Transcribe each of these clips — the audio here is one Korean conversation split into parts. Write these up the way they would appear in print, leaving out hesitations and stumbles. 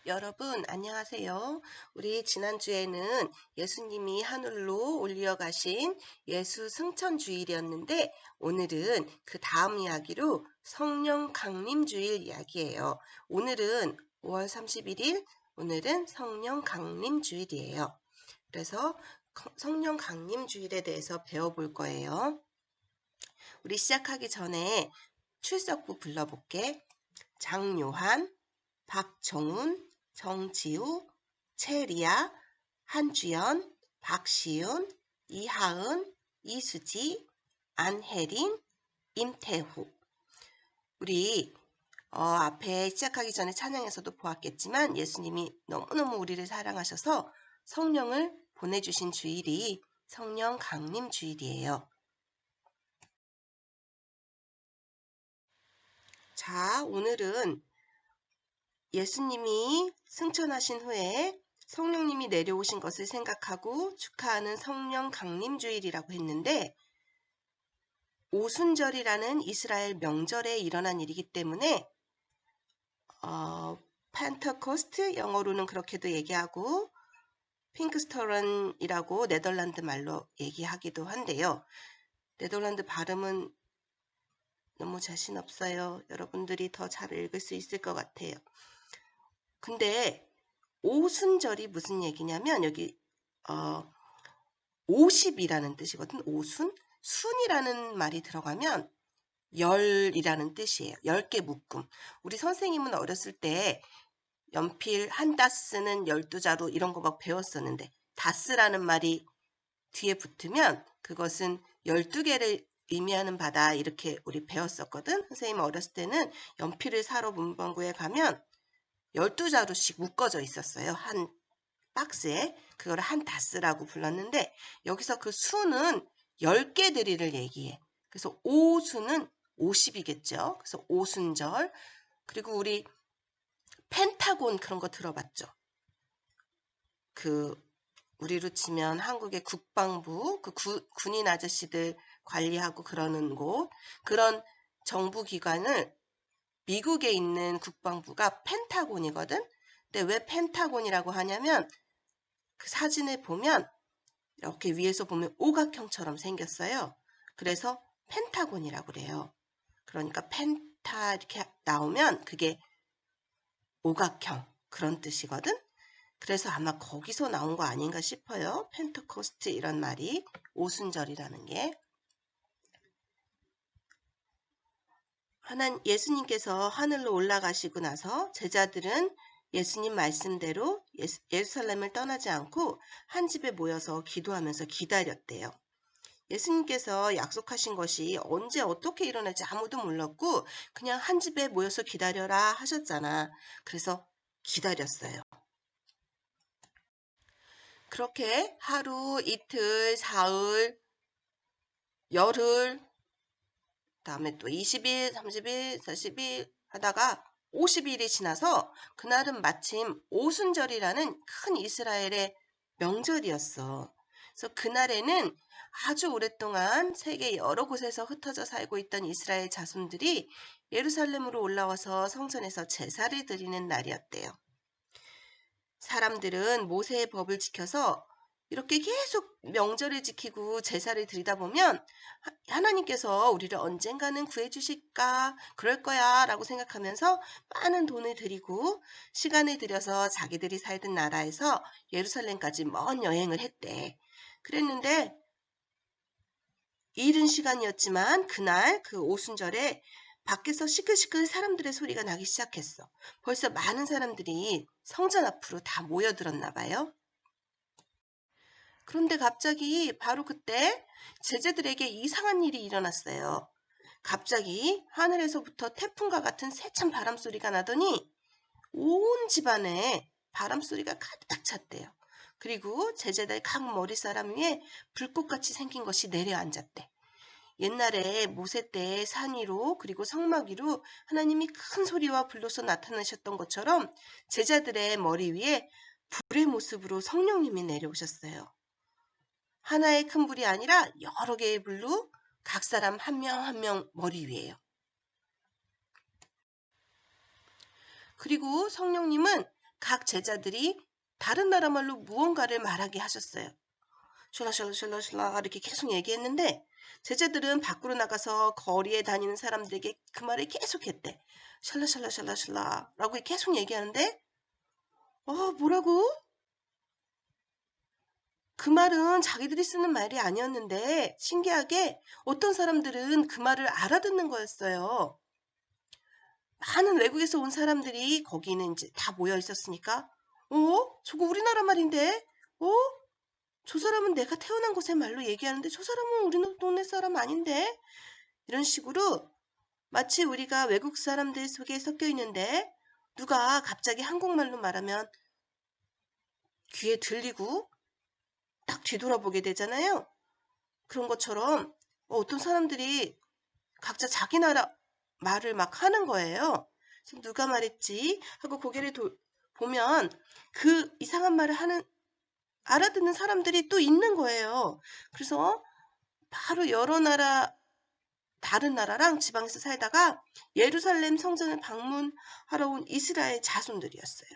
여러분, 안녕하세요. 우리 지난주에는 예수님이 하늘로 올려가신 예수 승천주일이었는데, 오늘은 그 다음 이야기로 성령 강림주일 이야기예요. 오늘은 5월 31일, 오늘은 성령 강림주일이에요. 그래서 성령 강림주일에 대해서 배워볼 거예요. 우리 시작하기 전에 출석부 불러볼게. 장요한, 박정훈, 정지우, 최리아, 한주연, 박시윤, 이하은, 이수지, 안혜린, 임태후. 우리 앞에 시작하기 전에 찬양에서도 보았겠지만 예수님이 너무너무 우리를 사랑하셔서 성령을 보내주신 주일이 성령 강림 주일이에요. 자, 오늘은 예수님이 승천하신 후에 성령님이 내려오신 것을 생각하고 축하하는 성령 강림주일이라고 했는데, 오순절이라는 이스라엘 명절에 일어난 일이기 때문에 펜터코스트, 영어로는 그렇게도 얘기하고 핑크스터런이라고 네덜란드 말로 얘기하기도 한데요. 네덜란드 발음은 너무 자신 없어요. 여러분들이 더 잘 읽을 수 있을 것 같아요. 근데 오순절이 무슨 얘기냐면 여기 50이라는 뜻이거든. 오순? 순이라는 말이 들어가면 열이라는 뜻이에요. 10개 묶음. 우리 선생님은 어렸을 때 연필 한 다스는 12자루 이런 거 막 배웠었는데, 다스라는 말이 뒤에 붙으면 그것은 12개를 의미하는 바다, 이렇게 우리 배웠었거든. 선생님 어렸을 때는 연필을 사러 문방구에 가면 12자루씩 묶어져 있었어요. 한 박스에. 그걸 한 다스라고 불렀는데, 여기서 그 수는 10개들이를 얘기해. 그래서 오수는 50이겠죠. 그래서 오순절. 그리고 우리 펜타곤 그런 거 들어봤죠? 우리로 치면 한국의 국방부, 군인 아저씨들 관리하고 그러는 곳, 그런 정부기관을 미국에 있는 국방부가 펜타곤이거든. 근데 왜 펜타곤이라고 하냐면 그 사진을 보면 이렇게 위에서 보면 오각형처럼 생겼어요. 그래서 펜타곤이라고 그래요. 그러니까 펜타 이렇게 나오면 그게 오각형 그런 뜻이거든. 그래서 아마 거기서 나온 거 아닌가 싶어요. 펜트코스트 이런 말이, 오순절이라는 게. 예수님께서 하늘로 올라가시고 나서 제자들은 예수님 말씀대로 예루살렘을 떠나지 않고 한 집에 모여서 기도하면서 기다렸대요. 예수님께서 약속하신 것이 언제 어떻게 일어날지 아무도 몰랐고 그냥 한 집에 모여서 기다려라 하셨잖아. 그래서 기다렸어요. 그렇게 하루, 이틀, 사흘, 열흘, 다음에 또 20일, 30일, 40일 하다가 50일이 지나서 그날은 마침 오순절이라는 큰 이스라엘의 명절이었어. 그래서 그날에는 아주 오랫동안 세계 여러 곳에서 흩어져 살고 있던 이스라엘 자손들이 예루살렘으로 올라와서 성전에서 제사를 드리는 날이었대요. 사람들은 모세의 법을 지켜서 이렇게 계속 명절을 지키고 제사를 드리다 보면 하나님께서 우리를 언젠가는 구해주실까, 그럴 거야 라고 생각하면서 많은 돈을 들이고 시간을 들여서 자기들이 살던 나라에서 예루살렘까지 먼 여행을 했대. 그랬는데 이른 시간이었지만 그날 그 오순절에 밖에서 시끌시끌 사람들의 소리가 나기 시작했어. 벌써 많은 사람들이 성전 앞으로 다 모여들었나 봐요. 그런데 갑자기 바로 그때 제자들에게 이상한 일이 일어났어요. 갑자기 하늘에서부터 태풍과 같은 세찬 바람소리가 나더니 온 집안에 바람소리가 가득 찼대요. 그리고 제자들 각 머리사람 위에 불꽃같이 생긴 것이 내려앉았대. 옛날에 모세 때 산 위로 그리고 성막 위로 하나님이 큰 소리와 불로서 나타나셨던 것처럼 제자들의 머리 위에 불의 모습으로 성령님이 내려오셨어요. 하나의 큰 불이 아니라 여러 개의 불로 각 사람 한 명 한 명 머리 위에요. 그리고 성령님은 각 제자들이 다른 나라 말로 무언가를 말하게 하셨어요. 슐라슐라슐라슐라 이렇게 계속 얘기했는데 제자들은 밖으로 나가서 거리에 다니는 사람들에게 그 말을 계속했대. 샬라샬라샬라샬라라고 계속 얘기하는데 뭐라고? 그 말은 자기들이 쓰는 말이 아니었는데 신기하게 어떤 사람들은 그 말을 알아듣는 거였어요. 많은 외국에서 온 사람들이 거기는 이제 다 모여 있었으니까 저거 우리나라 말인데? 어? 저 사람은 내가 태어난 곳의 말로 얘기하는데 저 사람은 우리 동네 사람 아닌데? 이런 식으로 마치 우리가 외국 사람들 속에 섞여 있는데 누가 갑자기 한국말로 말하면 귀에 들리고 딱 뒤돌아보게 되잖아요. 그런 것처럼 어떤 사람들이 각자 자기 나라 말을 막 하는 거예요. 그래서 누가 말했지 하고 고개를 보면 그 이상한 말을 하는 알아듣는 사람들이 또 있는 거예요. 그래서 바로 여러 나라 다른 나라랑 지방에서 살다가 예루살렘 성전을 방문하러 온 이스라엘 자손들이었어요.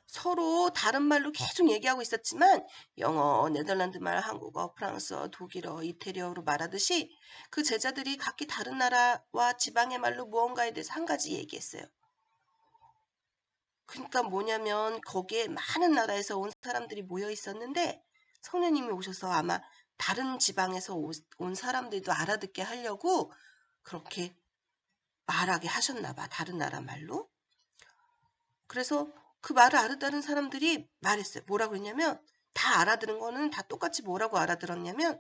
서로 다른 말로 계속 얘기하고 있었지만 영어, 네덜란드 말, 한국어, 프랑스어, 독일어, 이태리어로 말하듯이 그 제자들이 각기 다른 나라와 지방의 말로 무언가에 대해서 한 가지 얘기했어요. 그러니까 뭐냐면 거기에 많은 나라에서 온 사람들이 모여 있었는데 성령님이 오셔서 아마 다른 지방에서 온 사람들도 알아듣게 하려고 그렇게 말하게 하셨나 봐. 다른 나라 말로. 그래서 그 말을 알아듣는 사람들이 말했어요. 뭐라고 했냐면 다 알아들은 거는 다 똑같이 뭐라고 알아들었냐면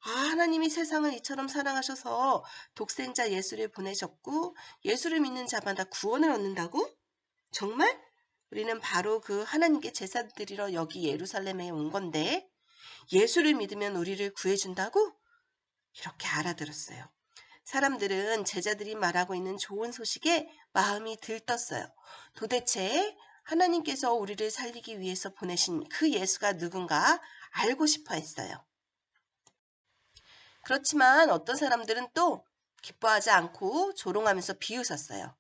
하나님이 세상을 이처럼 사랑하셔서 독생자 예수를 보내셨고 예수를 믿는 자마다 구원을 얻는다고? 정말? 우리는 바로 그 하나님께 제사 드리러 여기 예루살렘에 온 건데 예수를 믿으면 우리를 구해준다고? 이렇게 알아들었어요. 사람들은 제자들이 말하고 있는 좋은 소식에 마음이 들떴어요. 도대체 하나님께서 우리를 살리기 위해서 보내신 그 예수가 누군가 알고 싶어 했어요. 그렇지만 어떤 사람들은 또 기뻐하지 않고 조롱하면서 비웃었어요.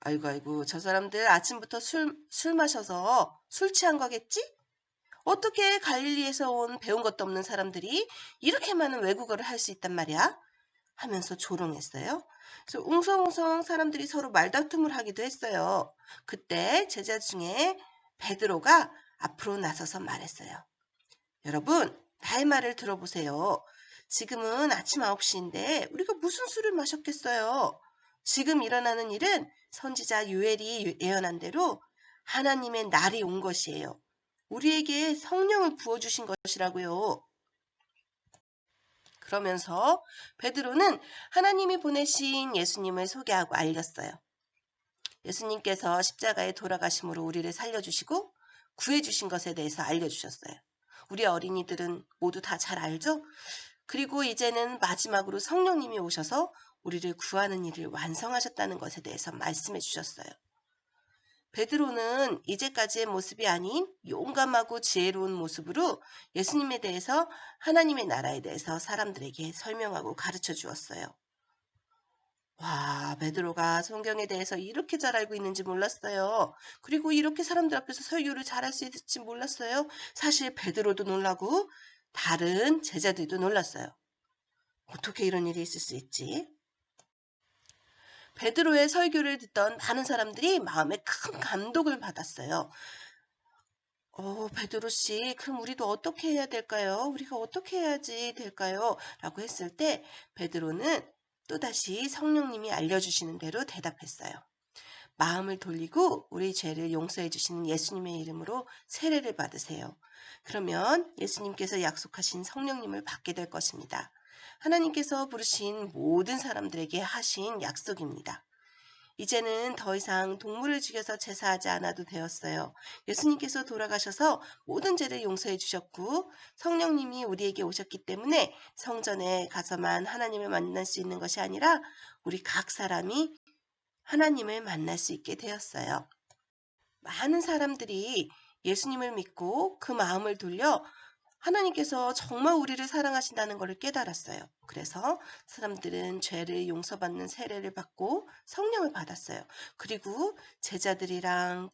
아이고, 저 사람들 아침부터 술 마셔서 술 취한 거겠지? 어떻게 갈릴리에서 온 배운 것도 없는 사람들이 이렇게 많은 외국어를 할 수 있단 말이야? 하면서 조롱했어요. 그래서 웅성웅성 사람들이 서로 말다툼을 하기도 했어요. 그때 제자 중에 베드로가 앞으로 나서서 말했어요. 여러분, 나의 말을 들어보세요. 지금은 아침 9시인데 우리가 무슨 술을 마셨겠어요? 지금 일어나는 일은 선지자 요엘이 예언한 대로 하나님의 날이 온 것이에요. 우리에게 성령을 부어주신 것이라고요. 그러면서 베드로는 하나님이 보내신 예수님을 소개하고 알렸어요. 예수님께서 십자가에 돌아가심으로 우리를 살려주시고 구해주신 것에 대해서 알려주셨어요. 우리 어린이들은 모두 다 잘 알죠? 그리고 이제는 마지막으로 성령님이 오셔서 우리를 구하는 일을 완성하셨다는 것에 대해서 말씀해 주셨어요. 베드로는 이제까지의 모습이 아닌 용감하고 지혜로운 모습으로 예수님에 대해서 하나님의 나라에 대해서 사람들에게 설명하고 가르쳐 주었어요. 와, 베드로가 성경에 대해서 이렇게 잘 알고 있는지 몰랐어요. 그리고 이렇게 사람들 앞에서 설교를 잘할 수 있을지 몰랐어요. 사실 베드로도 놀라고 다른 제자들도 놀랐어요. 어떻게 이런 일이 있을 수 있지? 베드로의 설교를 듣던 많은 사람들이 마음에 큰 감동을 받았어요. 베드로 씨, 그럼 우리도 어떻게 해야 될까요? 우리가 어떻게 해야지 될까요? 라고 했을 때 베드로는 또다시 성령님이 알려주시는 대로 대답했어요. 마음을 돌리고 우리 죄를 용서해 주시는 예수님의 이름으로 세례를 받으세요. 그러면 예수님께서 약속하신 성령님을 받게 될 것입니다. 하나님께서 부르신 모든 사람들에게 하신 약속입니다. 이제는 더 이상 동물을 죽여서 제사하지 않아도 되었어요. 예수님께서 돌아가셔서 모든 죄를 용서해 주셨고 성령님이 우리에게 오셨기 때문에 성전에 가서만 하나님을 만날 수 있는 것이 아니라 우리 각 사람이 하나님을 만날 수 있게 되었어요. 많은 사람들이 예수님을 믿고 그 마음을 돌려 하나님께서 정말 우리를 사랑하신다는 것을 깨달았어요. 그래서 사람들은 죄를 용서받는 세례를 받고 성령을 받았어요. 그리고 제자들이랑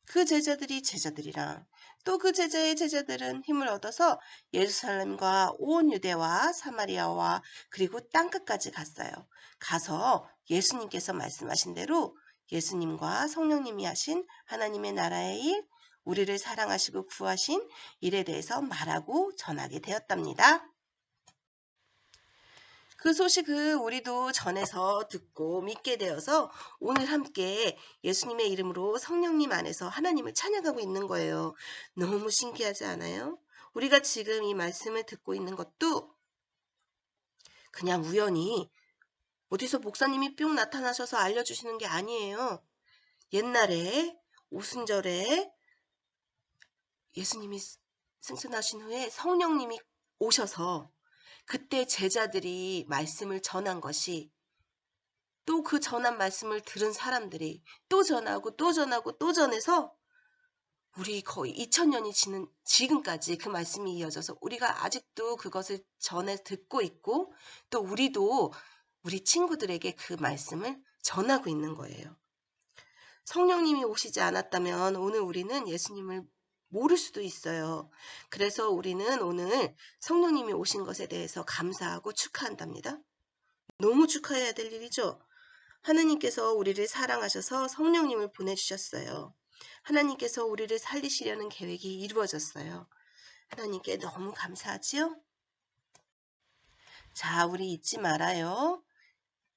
그 제자들이랑 또 그 제자의 제자들은 힘을 얻어서 예루살렘과 온 유대와 사마리아와 그리고 땅끝까지 갔어요. 가서 예수님께서 말씀하신 대로 예수님과 성령님이 하신 하나님의 나라의 일, 우리를 사랑하시고 구하신 일에 대해서 말하고 전하게 되었답니다. 그 소식을 우리도 전해서 듣고 믿게 되어서 오늘 함께 예수님의 이름으로 성령님 안에서 하나님을 찬양하고 있는 거예요. 너무 신기하지 않아요? 우리가 지금 이 말씀을 듣고 있는 것도 그냥 우연히 어디서 목사님이 뿅 나타나셔서 알려주시는 게 아니에요. 옛날에 오순절에 예수님이 승천하신 후에 성령님이 오셔서 그때 제자들이 말씀을 전한 것이 또 그 전한 말씀을 들은 사람들이 또 전하고 또 전하고 또 전해서 우리 거의 2000년이 지는 지금까지 그 말씀이 이어져서 우리가 아직도 그것을 전해 듣고 있고 또 우리도 우리 친구들에게 그 말씀을 전하고 있는 거예요. 성령님이 오시지 않았다면 오늘 우리는 예수님을 모를 수도 있어요. 그래서 우리는 오늘 성령님이 오신 것에 대해서 감사하고 축하한답니다. 너무 축하해야 될 일이죠. 하나님께서 우리를 사랑하셔서 성령님을 보내주셨어요. 하나님께서 우리를 살리시려는 계획이 이루어졌어요. 하나님께 너무 감사하지요? 자, 우리 잊지 말아요.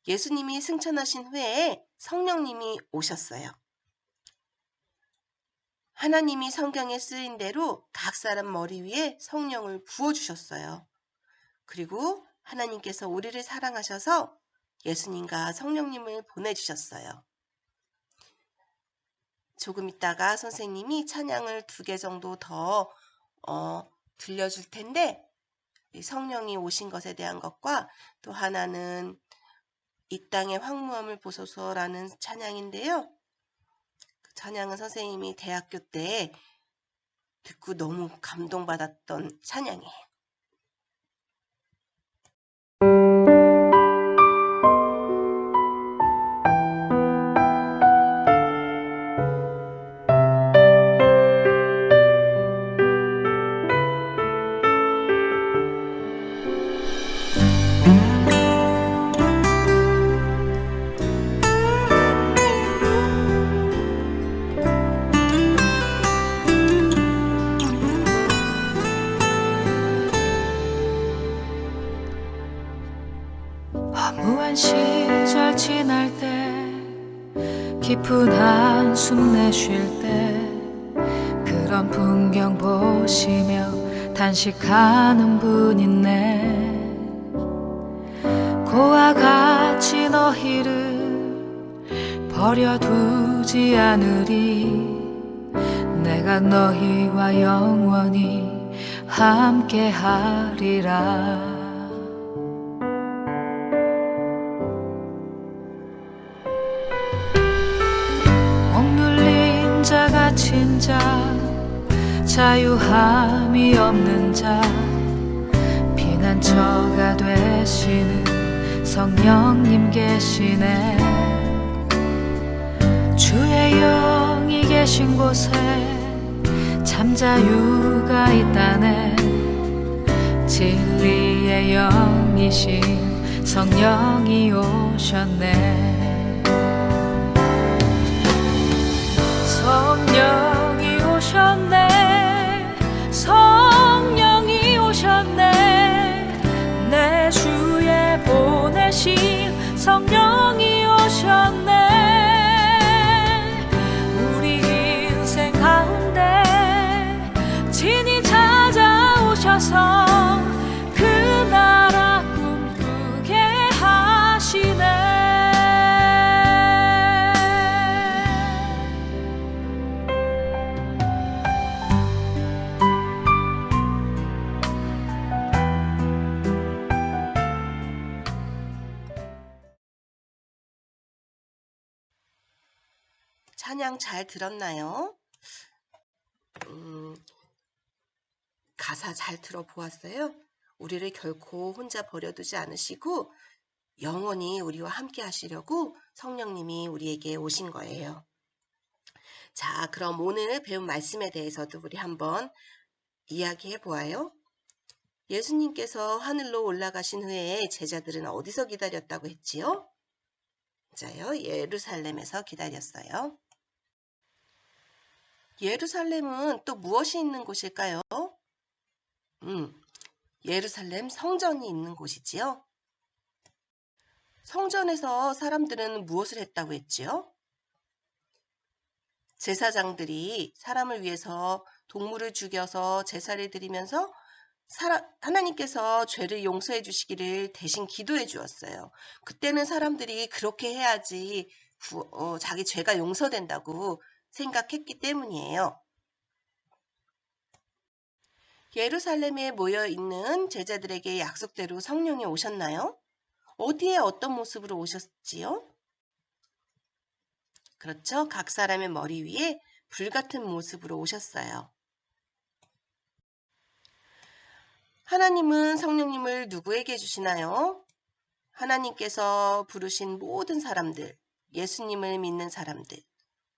예수님이 승천하신 후에 성령님이 오셨어요. 하나님이 성경에 쓰인 대로 각 사람 머리 위에 성령을 부어주셨어요. 그리고 하나님께서 우리를 사랑하셔서 예수님과 성령님을 보내주셨어요. 조금 있다가 선생님이 찬양을 2개 정도 더 들려줄 텐데 성령이 오신 것에 대한 것과 또 하나는 이 땅의 황무함을 보소서라는 찬양인데요. 그 찬양은 선생님이 대학교 때 듣고 너무 감동받았던 찬양이에요. 허무한 시절 지날 때 깊은 한숨 내쉴 때 그런 풍경 보시며 단식하는 분 있네. 고와 같이 너희를 버려두지 않으리. 내가 너희와 영원히 함께하리라. 억눌린 자 갇힌 자 자유함이 없는 자 피난처가 되시는 성령님 계시네. 주의 영이 계신 곳에 잠자유가 있다네. 진리의 영이신 성령이 오셨네. 성령이 오셨네. 성령이 오셨네. 내 주에 보내신 성령이 오셨네. 우리 인생 가운데 진히 찾아오셔서 그 나라 꿈꾸게 하시네. 찬양 잘 들었나요? 가사 잘 들어보았어요? 우리를 결코 혼자 버려두지 않으시고 영원히 우리와 함께 하시려고 성령님이 우리에게 오신 거예요. 자, 그럼 오늘 배운 말씀에 대해서도 우리 한번 이야기해 보아요. 예수님께서 하늘로 올라가신 후에 제자들은 어디서 기다렸다고 했지요? 맞아요. 예루살렘에서 기다렸어요. 예루살렘은 또 무엇이 있는 곳일까요? 예루살렘 성전이 있는 곳이지요. 성전에서 사람들은 무엇을 했다고 했지요? 제사장들이 사람을 위해서 동물을 죽여서 제사를 드리면서 하나님께서 죄를 용서해 주시기를 대신 기도해 주었어요. 그때는 사람들이 그렇게 해야지 자기 죄가 용서된다고 생각했기 때문이에요. 예루살렘에 모여 있는 제자들에게 약속대로 성령이 오셨나요? 어디에 어떤 모습으로 오셨지요? 그렇죠. 각 사람의 머리 위에 불같은 모습으로 오셨어요. 하나님은 성령님을 누구에게 주시나요? 하나님께서 부르신 모든 사람들, 예수님을 믿는 사람들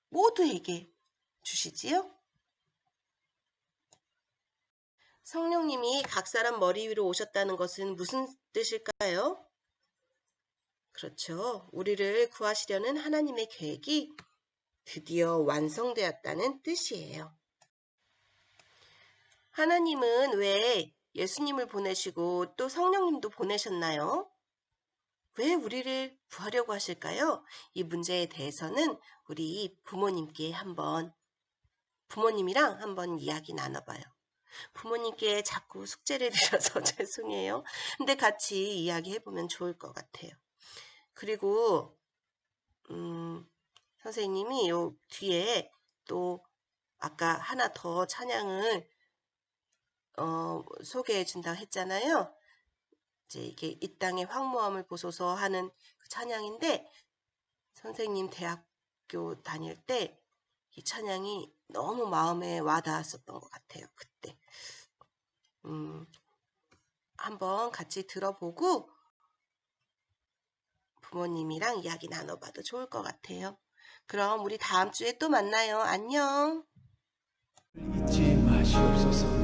모두에게 주시지요? 성령님이 각 사람 머리 위로 오셨다는 것은 무슨 뜻일까요? 그렇죠. 우리를 구하시려는 하나님의 계획이 드디어 완성되었다는 뜻이에요. 하나님은 왜 예수님을 보내시고 또 성령님도 보내셨나요? 왜 우리를 구하려고 하실까요? 이 문제에 대해서는 우리 부모님이랑 한번 이야기 나눠봐요. 부모님께 자꾸 숙제를 드려서 죄송해요. 근데 같이 이야기해보면 좋을 것 같아요. 그리고 선생님이 요 뒤에 또 아까 하나 더 찬양을 소개해 준다고 했잖아요. 이제 이게 이 땅의 황무함을 보소서 하는 그 찬양인데 선생님 대학교 다닐 때 이 찬양이 너무 마음에 와닿았었던 것 같아요. 그때 한번 같이 들어보고 부모님이랑 이야기 나눠봐도 좋을 것 같아요. 그럼 우리 다음 주에 또 만나요. 안녕. 잊지 마시옵소서.